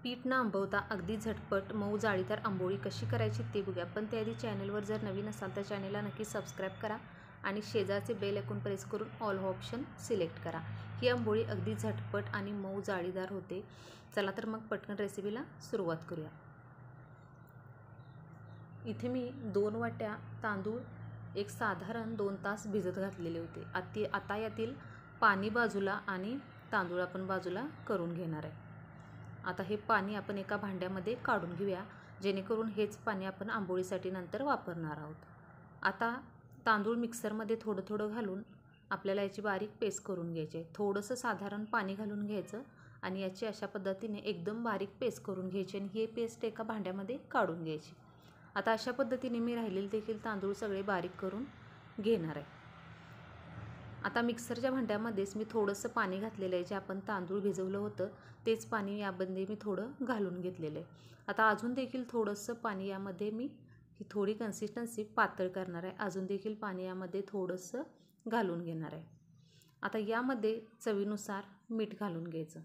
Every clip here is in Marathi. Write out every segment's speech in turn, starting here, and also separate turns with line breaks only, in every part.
पीठ न आंबवता अगदी झटपट मऊ जाळीदार आंबोळी कशी करायची ते बघूया। पण त्याआधी चॅनलवर जर नवीन असाल तर चॅनलला नक्की सबस्क्राईब करा आणि शेजारचे बेल आयकॉन प्रेस करून ऑल ऑप्शन सिलेक्ट करा। ही आंबोळी अगदी झटपट आणि मऊ जाळीदार होते। चला तर मग पटकन रेसिपीला सुरुवात करूया। इथे मी 2 वाट्या तांदूळ एक साधारण 2 तास भिजत घातलेले होते। आता यातील पाणी बाजूला आणि तांदूळ आपण बाजूला करून घेणार आहे। आता हे पाणी आपण एका भांड्यामध्ये काढून घेऊया, जेणेकरून हेच पाणी आपण आंबोळीसाठी नंतर वापरणार आहोत। आता तांदूळ मिक्सरमध्ये थोडं थोडं घालून आपल्याला याची बारीक पेस्ट करून घ्यायची आहे। थोडंसं साधारण पाणी घालून घ्यायचं आणि याची अशा पद्धतीने एकदम बारीक पेस्ट करून घ्यायची आणि ही पेस्ट एका भांड्यामध्ये काढून घ्यायची। आता अशा पद्धतीने मी राहिलेले देखील तांदूळ सगळे बारीक करून घेणार आहे। आता मिक्सरच्या भांड्यामध्येच मी थोडंसं पाणी घातलेलं आहे, जे आपण तांदूळ भिजवलं होतं तेच पाणी यामध्ये मी थोडं घालून घेतलेलं आहे। आता अजून देखील थोडंसं पाणी यामध्ये मी ही थोडी कन्सिस्टन्सी पातळ करणार आहे। अजून देखील पाणी यामध्ये थोडंसं घालून घेणार आहे। आता यामध्ये चवीनुसार मीठ घालून घ्यायचं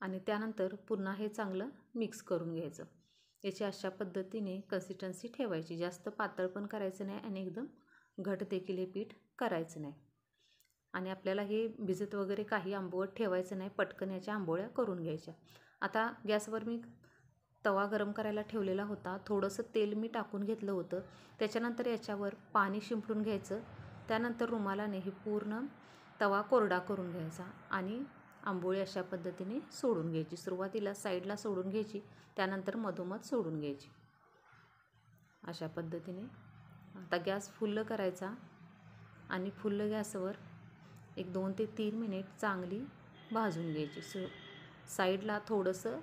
आणि त्यानंतर पुन्हा हे चांगलं मिक्स करून घ्यायचं। याची अशा पद्धतीने कन्सिस्टन्सी ठेवायची, जास्त पातळ पण करायचं नाही आणि एकदम घट देखील हे पीठ करायचं नाही। आणि आपल्याला हे भिजत वगैरे काही आंबवट ठेवायचं नाही, पटकन याच्या आंबोळ्या करून घ्यायच्या। आता गॅसवर मी तवा गरम करायला ठेवलेला होता। थोडंसं तेल मी टाकून घेतलं होतं। त्याच्यानंतर याच्यावर पाणी शिंपडून घ्यायचं। त्यानंतर रुमालाने हे पूर्ण तवा कोरडा करून घ्यायचा आणि आंबोळी अशा पद्धतीने सोडून घ्यायची। सुरुवातीला साईडला सोडून घ्यायची, त्यानंतर मधोमध सोडून घ्यायची अशा पद्धतीने। आता गॅस फुल्ल करायचा आणि फुल्ल गॅसवर एक 2 ते 3 मिनिट चांगली भाजून घ्यायची। साईडला थोडंसं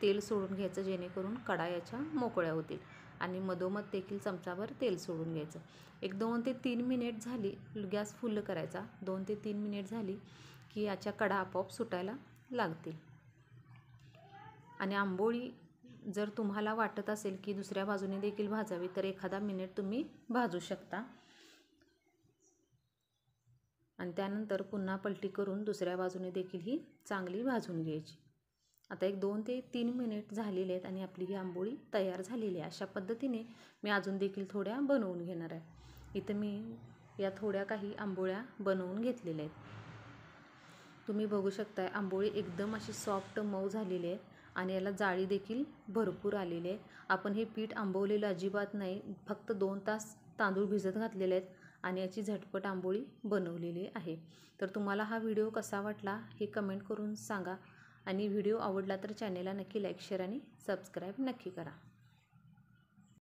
तेल सोडून घ्यायचं, जेणेकरून कडा याच्या मोकळ्या होतील आणि मधोमध देखील चमचाभर तेल सोडून घ्यायचं। एक 2 ते 3 मिनिट झाली, गॅस फुल्ल करायचा। 2 ते 3 मिनिट झाली की याच्या कडा आपोआप सुटायला लागतील। आणि आंबोळी जर तुम्हाला वाटत असेल की दुसऱ्या बाजूने देखील भाजावी तर एखादा मिनिट तुम्ही भाजू शकता आणि त्यानंतर पुन्हा पलटी करून दुसऱ्या बाजूने देखील ही चांगली भाजून घ्यायची। आता एक 2 ते 3 मिनिट झालेले आहेत आणि आपली ही आंबोळी तयार झालेली आहे। अशा पद्धतीने मी अजून देखील थोड्या बनवून घेणार आहे। इथं मी या थोड्या काही आंबोळ्या बनवून घेतलेल्या आहेत। तुम्ही बघू शकताय आंबोळी एकदम अशी सॉफ्ट मऊ झालेली आहे आणि याला जाळी देखील भरपूर आलेली आहे। आपण हे पीठ आंबवलेलं अजिबात नाही, फक्त 2 तास तांदूळ भिजत घातलेले आहेत आणि याची झटपट आंबोळी बनवलेली आहे। तर तुम्हाला हा व्हिडिओ कसा वाटला हे कमेंट करून सांगा आणि व्हिडिओ आवडला तर चॅनलला नक्की लाईक, शेअर आणि सबस्क्राईब नक्की करा।